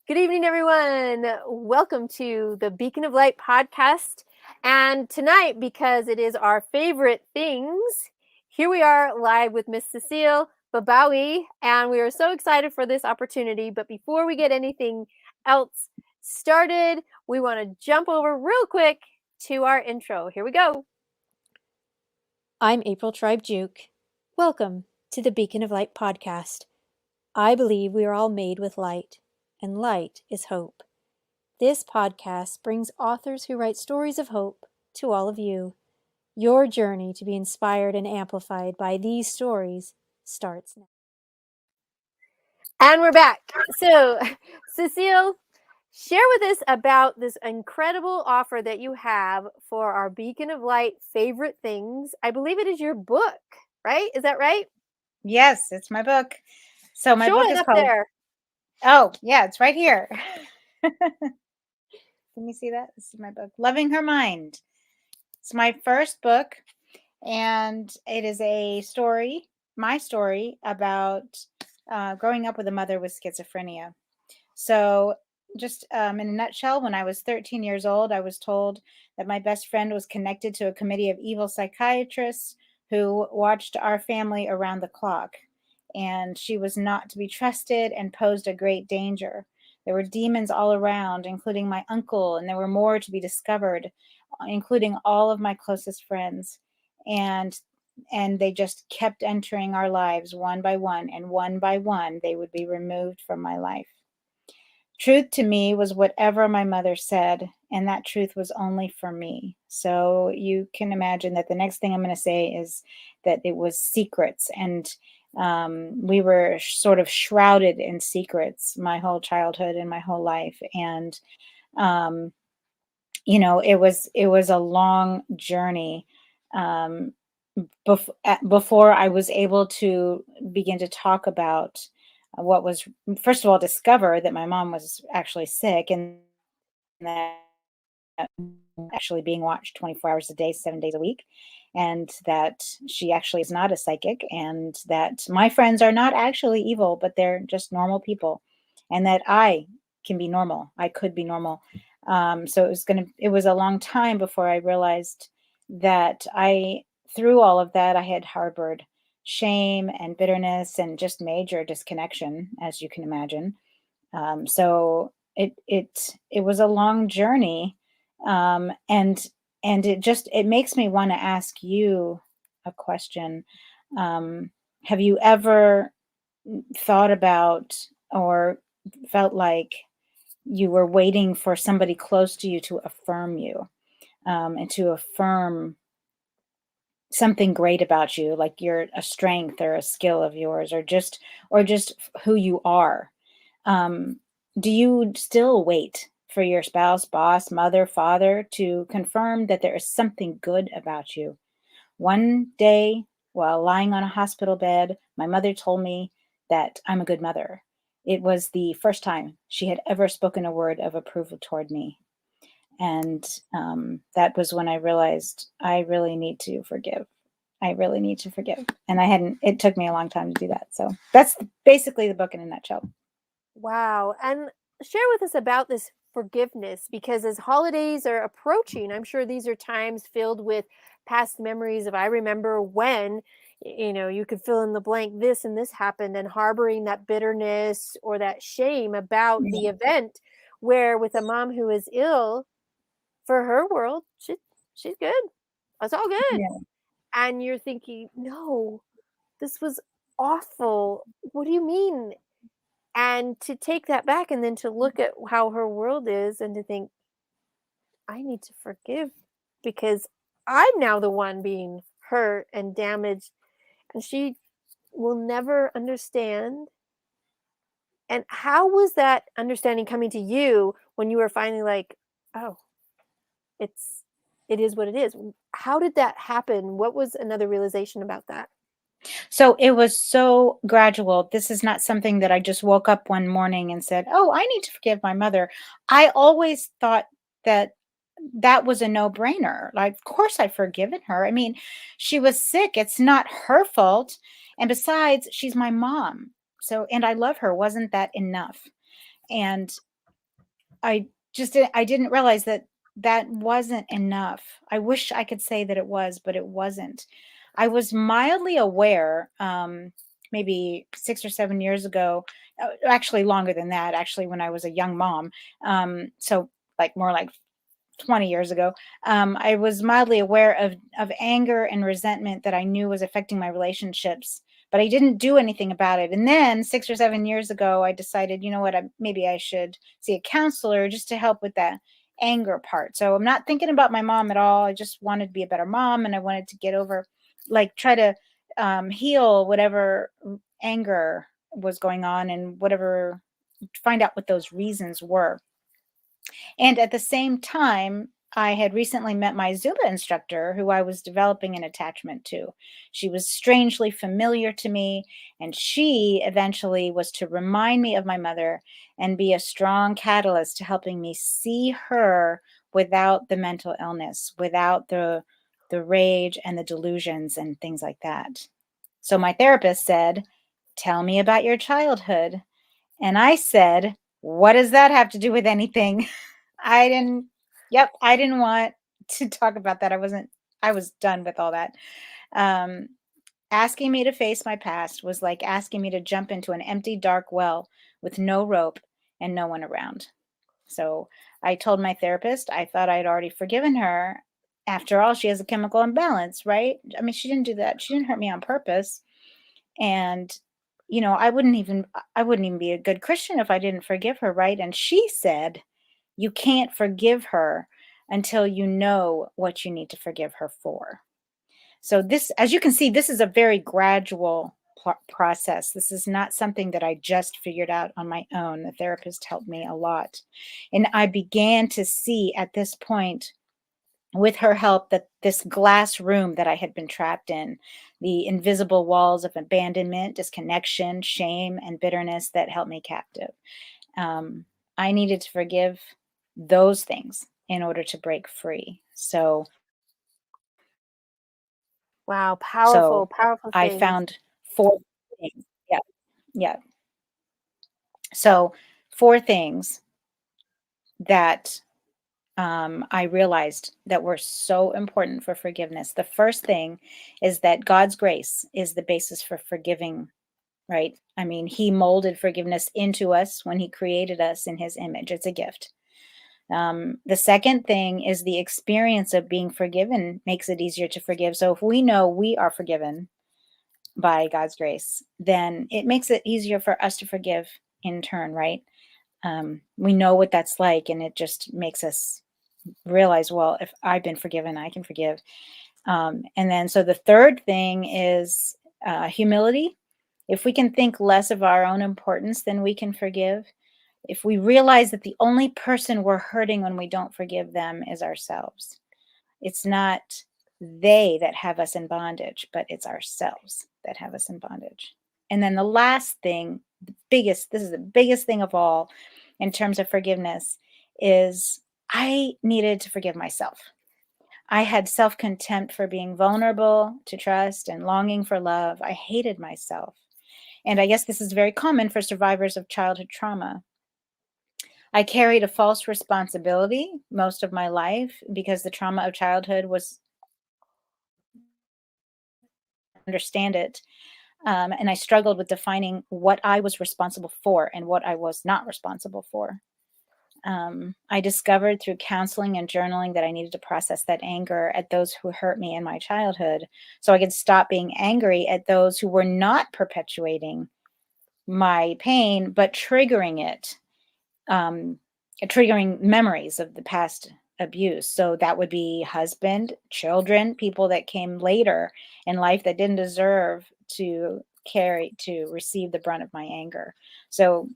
Good evening, everyone. Welcome to the Beacon of Light podcast. And tonight, because it is our favorite things, here we are live with Miss Cecile Bibawy, and we are so excited for this opportunity. But before we get anything else started, we want to jump over real quick to our intro. Here we go. I'm April Tribe Juke. Welcome to the Beacon of Light podcast. I believe we are all made with light, and light is hope. This podcast brings authors who write stories of hope to all of you. Your journey to be inspired and amplified by these stories starts now. And we're back. So, Cecile, share with us about this incredible offer that you have for our Beacon of Light favorite things. I believe it is your book, right? Is that right? Yes, it's my book. So my book is up called. there. Oh, yeah, it's right here. Can you see that? This is my book, Loving Her Mind. It's my first book, and it is a story, my story about growing up with a mother with schizophrenia. So just in a nutshell, when I was 13 years old, I was told that my best friend was connected to a committee of evil psychiatrists who watched our family around the clock. And she was not to be trusted and posed a great danger. There were demons all around, including my uncle, and there were more to be discovered, including all of my closest friends. And they just kept entering our lives one by one, and one by one, they would be removed from my life. Truth to me was whatever my mother said, and that truth was only for me. So you can imagine that the next thing I'm going to say is that it was secrets, and we were sort of shrouded in secrets my whole childhood and my whole life. And it was a long journey before I was able to begin to talk about what was, first of all, discover that my mom was actually sick, and that actually being watched 24 hours a day, 7 days a week, and that she actually is not a psychic, and that my friends are not actually evil, but they're just normal people, and that I can be normal. I could be normal. So it was a long time before I realized that through all of that, I had harbored shame and bitterness and just major disconnection, as you can imagine. So it was a long journey, and it makes me want to ask you a question. Have you ever thought about or felt like you were waiting for somebody close to you to affirm you, and to affirm something great about you, like you're a strength or a skill of yours, or just who you are? Do you still wait for your spouse, boss, mother, father to confirm that there is something good about you? One day, while lying on a hospital bed, my mother told me that I'm a good mother. It was the first time she had ever spoken a word of approval toward me. And that was when I realized I really need to forgive. I really need to forgive. And it took me a long time to do that. So that's basically the book in a nutshell. Wow. And share with us about this forgiveness, because as holidays are approaching, I'm sure these are times filled with past memories of I remember when, you could fill in the blank, this and this happened, and harboring that bitterness or that shame about the event, where with a mom who is ill, for her world, she's good. It's all good. Yeah. And you're thinking, no, this was awful. What do you mean? And to take that back and then to look at how her world is and to think, I need to forgive because I'm now the one being hurt and damaged, and she will never understand. And how was that understanding coming to you when you were finally like, oh, it is what it is? How did that happen? What was another realization about that? So it was so gradual. This is not something that I just woke up one morning and said, "Oh, I need to forgive my mother." I always thought that that was a no-brainer. Like, of course I've forgiven her. I mean, she was sick. It's not her fault. And besides, she's my mom. So, and I love her. Wasn't that enough? And I didn't realize that that wasn't enough. I wish I could say that it was, but it wasn't. I was mildly aware, maybe 6 or 7 years ago, actually longer than that, actually when I was a young mom. So like more like 20 years ago, I was mildly aware of anger and resentment that I knew was affecting my relationships, but I didn't do anything about it. And then 6 or 7 years ago, I decided, you know what, maybe I should see a counselor just to help with that anger part. So I'm not thinking about my mom at all. I just wanted to be a better mom, and I wanted to get over, like, try to heal whatever anger was going on and whatever, find out what those reasons were. And at the same time, I had recently met my Zumba instructor who I was developing an attachment to. She was strangely familiar to me, and she eventually was to remind me of my mother and be a strong catalyst to helping me see her without the mental illness, without the rage and the delusions and things like that. So my therapist said, "Tell me about your childhood." And I said, "What does that have to do with anything?" I didn't, yep, I didn't want to talk about that. I was done with all that. Um, Asking me to face my past was like asking me to jump into an empty, dark well with no rope and no one around. So I told my therapist I thought I'd already forgiven her. After all, she has a chemical imbalance, right? I mean, she didn't do that. She didn't hurt me on purpose. And I wouldn't even be a good Christian if I didn't forgive her, right? And she said, "You can't forgive her until you know what you need to forgive her for." So this, as you can see, this is a very gradual process. This is not something that I just figured out on my own. The therapist helped me a lot. And I began to see at this point, with her help, that this glass room that I had been trapped in, the invisible walls of abandonment, disconnection, shame, and bitterness that held me captive. Um, I needed to forgive those things in order to break free. Wow, So powerful, powerful I things. found four things. Yeah, yeah. So four things that I realized that were so important for forgiveness. The first thing is that God's grace is the basis for forgiving, right? I mean, He molded forgiveness into us when He created us in His image. It's a gift. The second thing is the experience of being forgiven makes it easier to forgive. So if we know we are forgiven by God's grace, then it makes it easier for us to forgive in turn, right? We know what that's like, and it just makes us realize, well, if I've been forgiven, I can forgive. And then, so the third thing is humility. If we can think less of our own importance, then we can forgive. If we realize that the only person we're hurting when we don't forgive them is ourselves, it's not they that have us in bondage, but it's ourselves that have us in bondage. And then the last thing, this is the biggest thing of all in terms of forgiveness, is I needed to forgive myself. I had self contempt for being vulnerable to trust and longing for love. I hated myself. And I guess this is very common for survivors of childhood trauma. I carried a false responsibility most of my life because the trauma of childhood was understand it. And I struggled with defining what I was responsible for and what I was not responsible for. I discovered through counseling and journaling that I needed to process that anger at those who hurt me in my childhood so I could stop being angry at those who were not perpetuating my pain, but triggering it, um, triggering memories of the past abuse. So that would be husband, children, people that came later in life that didn't deserve to receive the brunt of my anger. So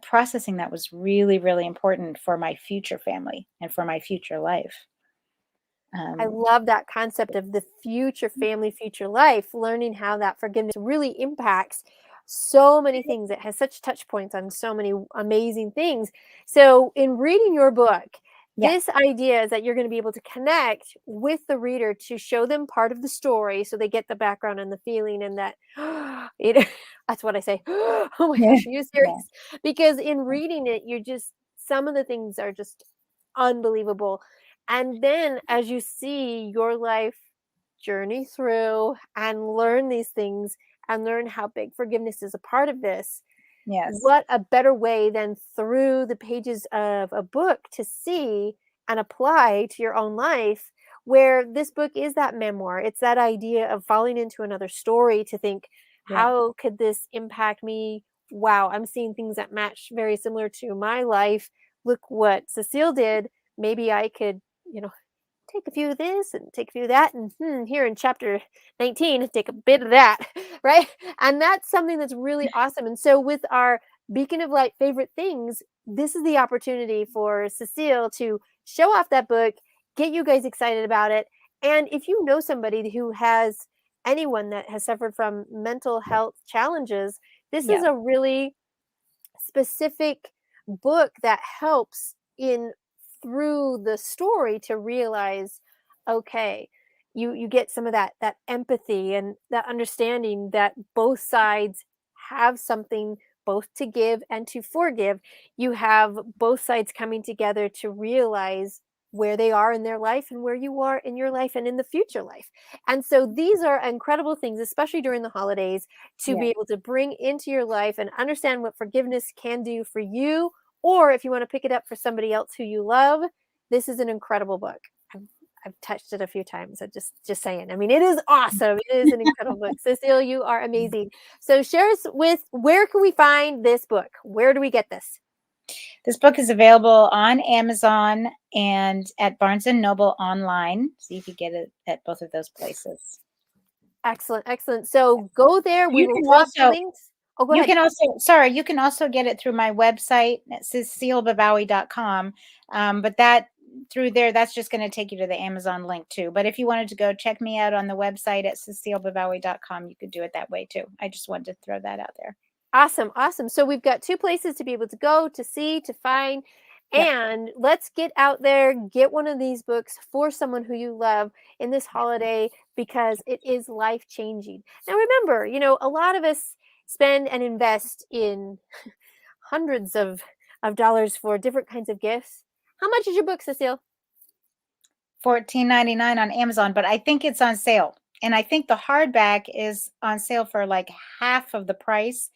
processing that was really, really important for my future family and for my future life. I Um, love that concept of the future family, future life, learning how that forgiveness really impacts so many things. It has such touch points on so many amazing things. So, in reading your book, Yeah. This idea is that you're going to be able to connect with the reader to show them part of the story so they get the background and the feeling and that you know, that's what I say. Oh my Yeah. gosh, are you Yeah. serious? Because in reading it, you're just some of the things are just unbelievable. And then as you see your life journey through and learn these things and learn how big forgiveness is a part of this, Yes. what a better way than through the pages of a book to see and apply to your own life, where this book is that memoir. It's that idea of falling into another story to think, Yeah. how could this impact me? Wow, I'm seeing things that match very similar to my life. Look what Cecile did. Maybe I could, you know, take a few of this and take a few of that and here in chapter 19 take a bit of that, right? And that's something that's really awesome. And so with our beacon of light favorite things, this is the opportunity for Cecile to show off that book, get you guys excited about it. And if you know somebody who has anyone that has suffered from mental health challenges, this is Yeah. a really specific book that helps in through the story to realize, okay, you get some of that empathy and that understanding that both sides have something both to give and to forgive. You have both sides coming together to realize where they are in their life and where you are in your life and in the future life. And so these are incredible things, especially during the holidays, to Yeah. be able to bring into your life and understand what forgiveness can do for you, or if you want to pick it up for somebody else who you love. This is an incredible book. I've, I've touched it a few times. I just saying. I mean, it is awesome. It is an incredible book. Cecile, you are amazing. So share us with, where can we find this book? Where do we get this? This book is available on Amazon and at Barnes and Noble online. So you could get it at both of those places. Excellent, excellent. So go there. We You will can drop the also links. Oh, go you ahead. can also sorry, you can also get it through my website at cecilebibawy.com. But that through there, that's just going to take you to the Amazon link too. But if you wanted to go check me out on the website at cecilebibawy.com, you could do it that way too. I just wanted to throw that out there. Awesome, awesome. So we've got two places to be able to go, to see, to find, Yep. and let's get out there, get one of these books for someone who you love in this holiday because it is life changing. Now, remember, a lot of us spend and invest in hundreds of dollars for different kinds of gifts. How much is your book, Cecile? $14.99 on Amazon, but I think it's on sale. And I think the hardback is on sale for like half of the price.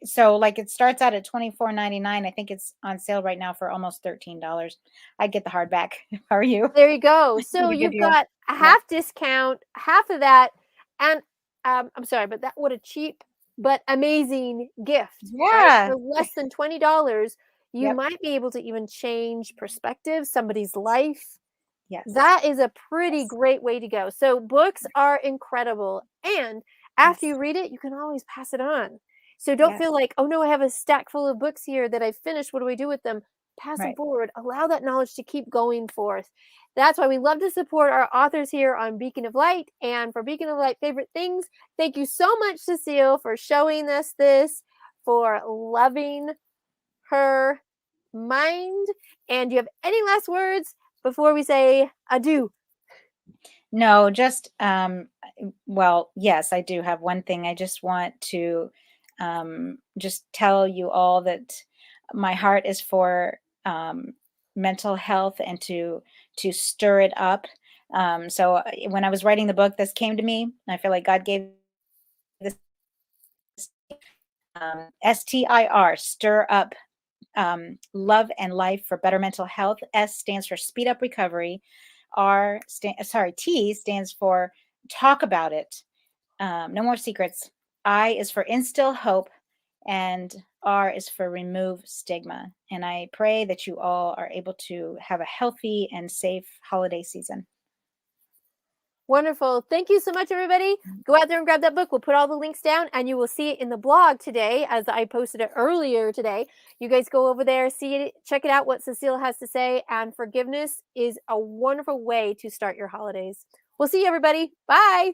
So like it starts out at $24.99. I think it's on sale right now for almost $13. I'd get the hardback. How are you? There you go. So Get a good you've deal. got a Yeah. half discount, half of that, and I'm sorry, but that what a cheap but amazing gift, right? Yeah. For less than $20, you Yep. might be able to even change perspective, somebody's life. Yes. That is a pretty Yes. great way to go. So books are incredible, and after Yes. you read it, you can always pass it on. So don't feel Yes. like, "Oh, no, I have a stack full of books here that I've finished. What do I do with them?" Pass them Right. forward. Allow that knowledge to keep going forth. That's why we love to support our authors here on Beacon of Light. And for Beacon of Light favorite things, thank you so much, Cecile, for showing us this, for loving her mind. And do you have any last words before we say adieu? No, just well, yes, I do have one thing. I just want to just tell you all that my heart is for mental health and to stir it up. So when I was writing the book, this came to me. I feel like God gave this STIR, stir up love and life for better mental health. S stands for speed up recovery. T stands for talk about it. No more secrets. I is for instill hope, and R is for remove stigma. And I pray that you all are able to have a healthy and safe holiday season. Wonderful. Thank you so much, everybody. Go out there and grab that book. We'll put all the links down and you will see it in the blog today as I posted it earlier today. You guys go over there, see it, check it out, what Cecile has to say. And forgiveness is a wonderful way to start your holidays. We'll see you, everybody. Bye.